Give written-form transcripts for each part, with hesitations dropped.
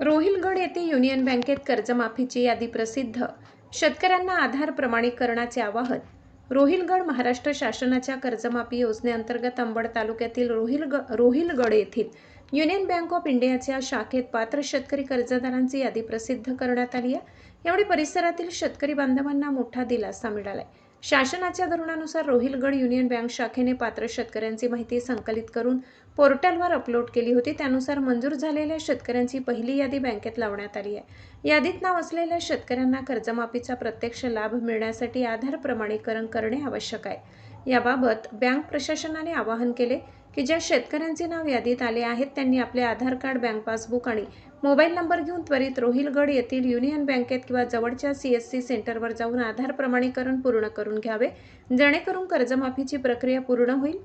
रोहिलगड येथे युनियन बँकेत कर्जमाफीची यादी प्रसिद्ध. शेतकऱ्यांना आधार प्रमाणीकरणाचे आवाहन. रोहिलगड महाराष्ट्र शासनाच्या कर्जमाफी योजनेअंतर्गत अंबड तालुक्यातील रोहिलगड येथील युनियन बँक ऑफ इंडियाच्या शाखेत पात्र शेतकरी कर्जदारांची यादी प्रसिद्ध करण्यात आली आहे. यामुळे परिसरातील शेतकरी बांधवांना मोठा दिलासा मिळाला आहे. शासनाच्या धोरणानुसार रोहिलगड युनियन बँक शाखेने पात्र शेतकऱ्यांची माहिती संकलित करून पोर्टलवर अपलोड केली होती. त्यानुसार मंजूर झालेल्या शेतकऱ्यांची पहिली यादी बँकेत लावण्यात आली आहे. यादीत नाव असलेल्या शेतकऱ्यांना कर्जमाफीचा प्रत्यक्ष लाभ मिळण्यासाठी आधार प्रमाणीकरण करणे आवश्यक आहे. याबाबत बँक प्रशासनाने आवाहन केले की ज्या शेतकऱ्यांचे नाव यादीत आले आहेत त्यांनी आपले आधार कार्ड, बँक पासबुक आणि मोबाईल नंबर घेऊन त्वरित रोहिलगड येथील युनियन बँकेत किंवा जवळच्या CSC सेंटरवर जाऊन आधार प्रमाणीकरण पूर्ण करून घ्यावे, जेणेकरून कर्जमाफीची प्रक्रिया पूर्ण होईल.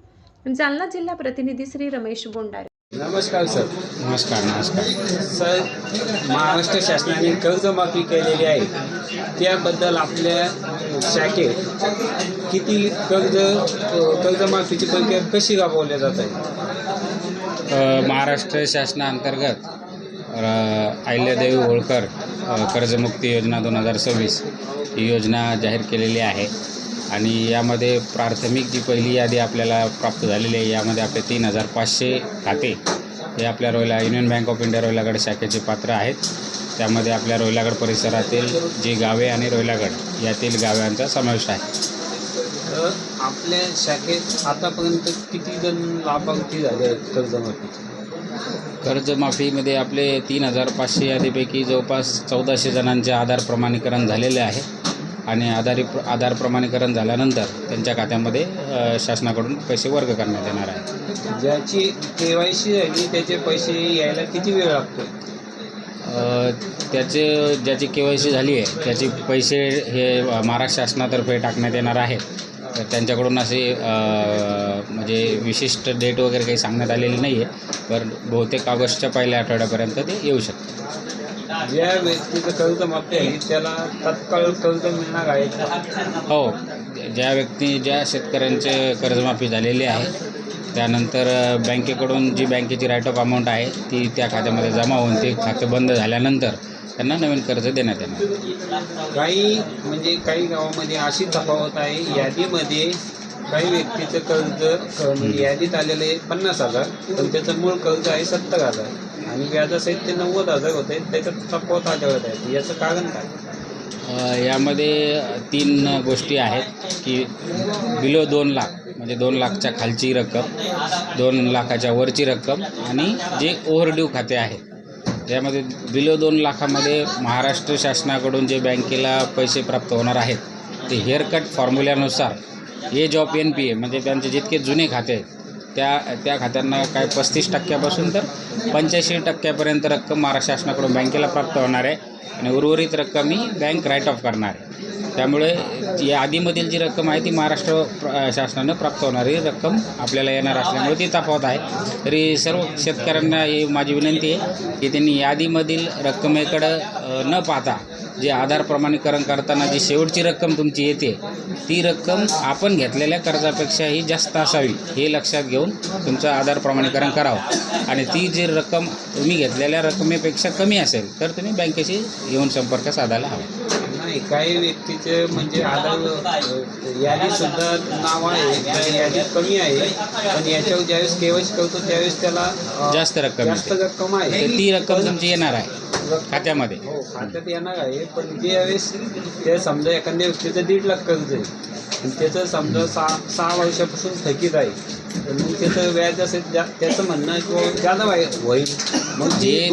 जालना जिल्हा प्रतिनिधी श्री रमेश बोंडारे. नमस्कार सर. नमस्कार सर, महाराष्ट्र शासनाने कर्जमाफी केलेली आहे, त्याबद्दल आपल्या शाखेत किती कर्जमाफीची प्रक्रिया कशी राबवली जात आहे? महाराष्ट्र शासनाअंतर्गत अहिल्यादेवी होळकर कर्जमुक्ती योजना 2026 ही योजना जाहीर केलेली आहे आणि यामध्ये प्राथमिक जी पहिली यादी आपल्याला प्राप्त झालेली आहे, यामध्ये आपले 3500 खाते हे आपल्या union bank of India Rohilagad शाखेचे पात्र आहेत. त्यामध्ये आपल्या रोहिलागड परिसरातील जी गावे आणि रोहिलागड यातील गावांचा समावेश आहे. आपल्या शाखेत आतापर्यंत किती जण लाभार्थी झाले आहेत कर्जमाफीचे? कर्जमाफीमध्ये आपले 3500 यादीपैकी जवळपास 1400 जणांचे आधार प्रमाणीकरण झालेले आहे आणि आधार प्रमाणीकरण झाल्यानंतर त्यांच्या खात्यामध्ये शासनाकडून पैसे वर्ग करण्यात येणार आहे. ज्याची KYC झाली त्याचे पैसे यायला किती वेळ लागतो? ज्याची KYC झाली आहे त्याचे पैसे हे महाराष्ट्र शासनातर्फे टाकण्यात येणार आहे. त्यांच्याकडून असे म्हणजे विशिष्ट डेट वगैरे काही सांगण्यात आलेली नाही आहे, पण बहुतेक ऑगस्टच्या पहिल्या आठवड्यापर्यंत ते येऊ शकते. ज्या व्यक्तीचं कर्जमाफी आहे त्याला तत्काळ कर्ज मिळणार आहे? हो, ज्या शेतकऱ्यांचे कर्जमाफी झालेली आहे त्यानंतर बँकेकडून जी बँकेची राईट ऑफ अमाऊंट आहे ती त्या खात्यामध्ये जमा होऊन ते खाते बंद झाल्यानंतर त्यांना नवीन कर्ज देण्यात येणार. काही गावामध्ये अशी तफावत आहे, यादीमध्ये काही व्यक्तीचं कर्ज यादीत आलेलं आहे 50,000, पण त्याचं मूळ कर्ज आहे 70,000 आणि व्याजासहित ते 90,000 होते. त्याच्यात तफावत आढळत आहे. याचं कारण काय? यामध्ये 3 गोष्टी आहेत की बिलो 2 लाख म्हणजे 2 लाखच्या खालची रक्कम, 2 लाखाच्या वरची रक्कम आणि जे ओव्हरड्यू खाते आहेत. यामध्ये बिलो 2 लाखामध्ये महाराष्ट्र शासनाकडून जे बँकेला पैसे प्राप्त होणार आहेत ते हेअरकट फॉर्म्युल्यानुसार एज ऑफ NPA म्हणजे त्यांचे जितके जुने खाते आहेत त्या खात्यांना काय 35% तर 85% रक्कम महाराष्ट्र शासनाकडून बँकेला प्राप्त होणार आहे आणि उर्वरित रक्कम ही बँक राईट ऑफ करणार आहे. त्यामुळे या आधीमधील जी रक्कम आहे ती महाराष्ट्र शासनानं प्राप्त होणारी रक्कम आपल्याला येणार असल्यामुळे ती तफावत आहे. तरी सर्व शेतकऱ्यांना ही माझी विनंती आहे की त्यांनी यादीमधील रक्कमेकडं न पाहता जे आधार प्रमाणीकरण करताना जी शेवटची रक्कम तुमची येते ती रक्कम आपण घेतलेल्या कर्जापेक्षाही जास्त असावी हे लक्षात घेऊन तुमचं आधार प्रमाणीकरण करावं आणि ती जी रक्कम तुम्ही घेतलेल्या रकमेपेक्षा कमी असेल तर तुम्ही बँकेशी येऊन संपर्क साधायला हवा. नाही, काही व्यक्तीचे म्हणजे आधार यादीसुद्धा नाव आहे, त्या यादीत कमी आहे, पण याच्यावर ज्यावेळेस KYC करतो त्यावेळेस त्याला जास्त रक्कम आहे. ती रक्कम तुमची येणार आहे खात्यामध्ये. हो, खात्यात येणार आहे. पण ज्यावेळेस ते समजा एखाद्या व्यक्तीचं 1.5 लाख कर्ज आहे आणि त्याचं समजा 6 वर्षापासून थकीत आहे, तर मग त्याचं व्याज असेल त्याचं म्हणणं किंवा जादा होईल. मग जे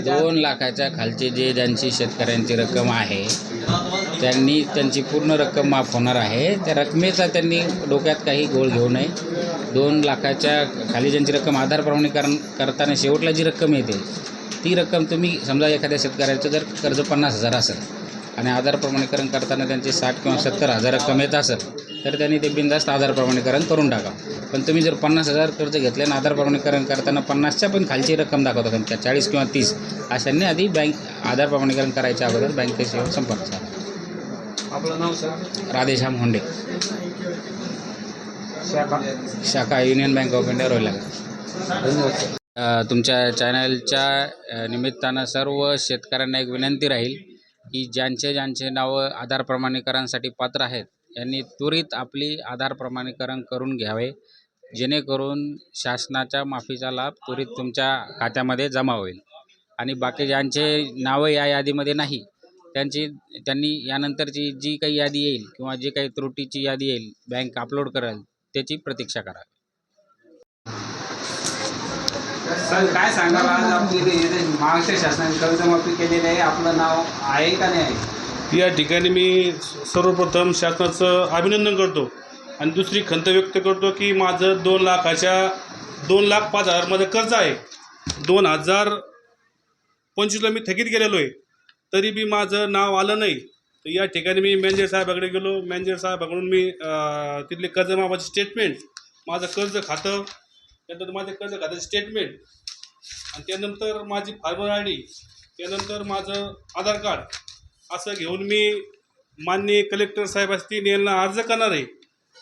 2 लाखाच्या खालची ज्यांची शेतकऱ्यांची रक्कम आहे त्यांची पूर्ण रक्कम माफ होणार आहे. त्या रकमेचा त्यांनी डोक्यात काही गोळ घेऊ नये. 2 लाखाच्या खाली ज्यांची रक्कम आधार प्रमाणीकरण करताना शेवटला जी रक्कम येते ती रक्कम तुम्ही समजा एखाद्या शेतकऱ्याचं जर कर्ज 50,000 असेल आणि आधार प्रमाणीकरण करताना त्यांची 60 किंवा 70,000 रक्कम येत असेल तर त्यांनी ते बिनधास्त आधार प्रमाणीकरण करून टाका. पण तुम्ही जर 50,000 कर्ज घेतले आणि आधार प्रमाणीकरण करताना 50च्या पण खालची रक्कम दाखवता तुमच्या 40 किंवा 30 अशांनी आधी आधार प्रमाणीकरण करायच्या अगोदर बँकेशी येऊन संपर्क साधा. आपलं नाव सर? राधेश्याम होंडे, शाखा union bank of India Rohilagad. धन्यवाद. तुमच्या चॅनलच्या निमित्तानं सर्व शेतकऱ्यांना एक विनंती राहील की ज्यांचे नावं आधार प्रमाणीकरणासाठी पात्र आहेत यांनी त्वरित आपली आधार प्रमाणीकरण करून घ्यावे, जेणेकरून शासनाच्या माफीचा लाभ त्वरित तुमच्या खात्यामध्ये जमा होईल. आणि बाकी ज्यांचे नावं या यादीमध्ये नाही त्यांनी यानंतरची जी काही यादी येईल किंवा जी काही त्रुटीची यादी येईल बँक अपलोड करेल त्याची प्रतीक्षा करा. सर काय सांगाल, आज आपली महाराष्ट्र शासनाने कर्जमाफी केलेली आहे, आपलं नाव आहे का नाही आहे? या ठिकाणी मी सर्वप्रथम शासनाचं अभिनंदन करतो आणि दुसरी खंत व्यक्त करतो की माझं 2,05,000 माझं कर्ज आहे. 2025ला मी थकीत गेलेलो आहे, तरी बी माझं नाव आलं नाही. तर या ठिकाणी मी मॅनेजर साहेबाकडे गेलो. मॅनेजर साहेबाकडून मी तिथले कर्जमाफीचे स्टेटमेंट, माझं कर्ज खातं, त्यानंतर माझं कर्ज खात्याचं स्टेटमेंट आणि त्यानंतर माझी फार्मर आय डी, त्यानंतर माझं आधार कार्ड असं घेऊन मी माननीय कलेक्टर साहेब असतील यांना अर्ज करणार आहे,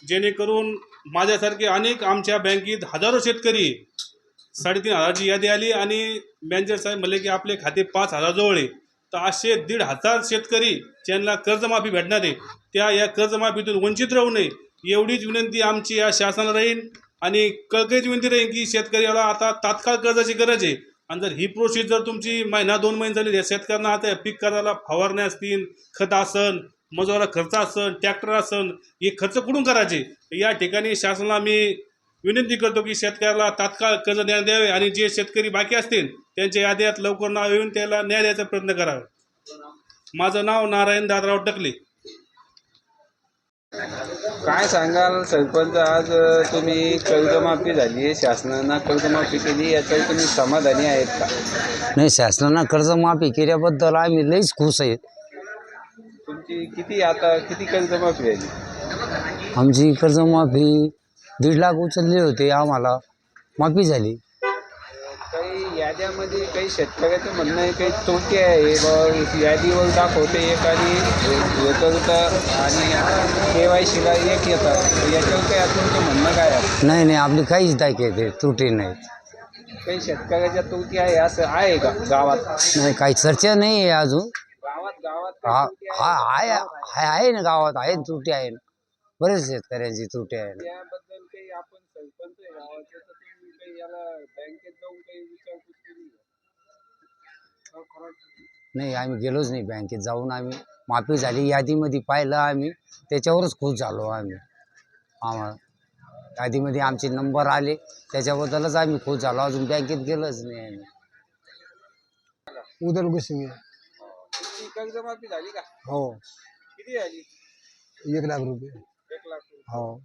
जेणेकरून माझ्यासारखे अनेक आमच्या बँकेत हजारो शेतकरी 3,500ची यादी आली आणि मॅनेजर साहेब म्हणले की आपले खाते 5,000 जवळ आहे. तर असे 1,500 शेतकरी ज्यांना कर्जमाफी भेटणार आहे त्या या कर्जमाफीतून वंचित राहू नये एवढीच विनंती आमची या शासनाला राहील. आणि कळकळीची विनंती राहील की शेतकऱ्याला आता तात्काळ कर्जाची गरज आहे. आणि जर ही प्रोसेस जर तुमची महिना 2 महिने झाली, शेतकऱ्यांना आता पीक कर्जाला फवारण्या असतील, खत असन, मजुराला खर्च असन, ट्रॅक्टर असन, हे खर्च कुठून करायचे. या ठिकाणी शासनाला मी विनंती करतो की शेतकऱ्याला तात्काळ कर्ज देण्यात द्यावे आणि जे शेतकरी बाकी असतील त्यांच्या याद्यात लवकर नाव येऊन त्याला न्याय द्यायचा प्रयत्न करावा. माझं नाव नारायण दादराव टकले. काय सांगाल सरपंच, आज तुम्ही कर्जमाफी झाली, शासनानं कर्जमाफी केली, याच्यावर तुम्ही समाधानी आहेत का? नाही, शासनानं कर्जमाफी केल्याबद्दल आम्ही लईच खुश आहेत. तुमची किती कर्जमाफी झाली? आमची कर्जमाफी 1.5 लाख उचलले होते, आम्हाला माफी झाली. काही याद्यामध्ये काही शेतकऱ्याचं म्हणणं आहे काही त्रुटी आहे, यादीवर दाखवते एक आणि हे करतं आणि KYCला एक येतात, याच्यावर काय तुमचं म्हणणं काय आहे? नाही, आपली काहीच दाखवते त्रुटी नाही. काही शेतकऱ्याच्या त्रुटी आहे असं आहे का गावात? नाही, काही चर्चा नाही आहे अजून. गावात हा काही त्रुटी आहे? आहे ना, गावात आहे त्रुटी आहे ना, बरेच शेतकऱ्यांची त्रुटी आहे ना. त्याबद्दल काही आपण सरपंच आहे गावाचे, तर तुम्ही काही याला बँकेत जाऊन काही विचारपूस केली का? नाही, आम्ही गेलोच नाही बँकेत जाऊन. आम्ही माफी झाली यादीमध्ये पाहिलं, आम्ही त्याच्यावरच खुश झालो. आम्हाला यादीमध्ये आमचे नंबर आले त्याच्याबद्दलच आम्ही खुश झालो, अजून बँकेत गेलोच नाही आम्ही. उदल गुसिंगे. तुमची कर्जमाफी झाली का? हो, किती झाली? 1 लाख रुपये. 1 लाख रुपये. हो,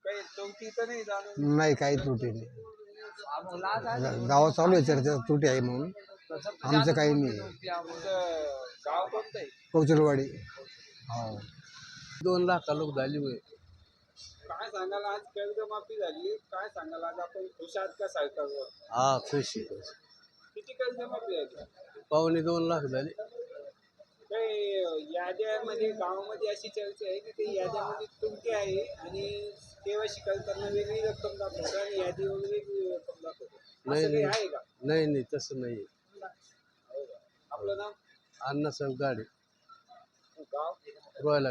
काही त्रुटी तर नाही जाणून? नाही, काही त्रुटी नाही. गावात चालू आहे चर्चा त्रुटी आहे म्हणून, आमचं काही नाही. तुमचं गाव कोणतं आहे? कौचलवाडी. हो, 2 लाख लोक झाली होय. काय सांगाल, आज कर्जमाफी झाली, काय सांगाल, आज आपण खुश आहात का सरकारवर? हा, खुश आहे. किती कर्जमाफी झाली? 2.25 लाख झाली. काही याद्यामध्ये गावामध्ये अशी चर्चा आहे की ते याद्यामध्ये त्रुटी आहे आणि KYC करताना वेगळी रक्कम दाखवतो आणि यादीवर वेगळी रक्कम दाखवतो, असं काही आहे का? नाही, तसं नाही. आपलं नाव? अण्णासाहेब गाडे, गाव? रोयला.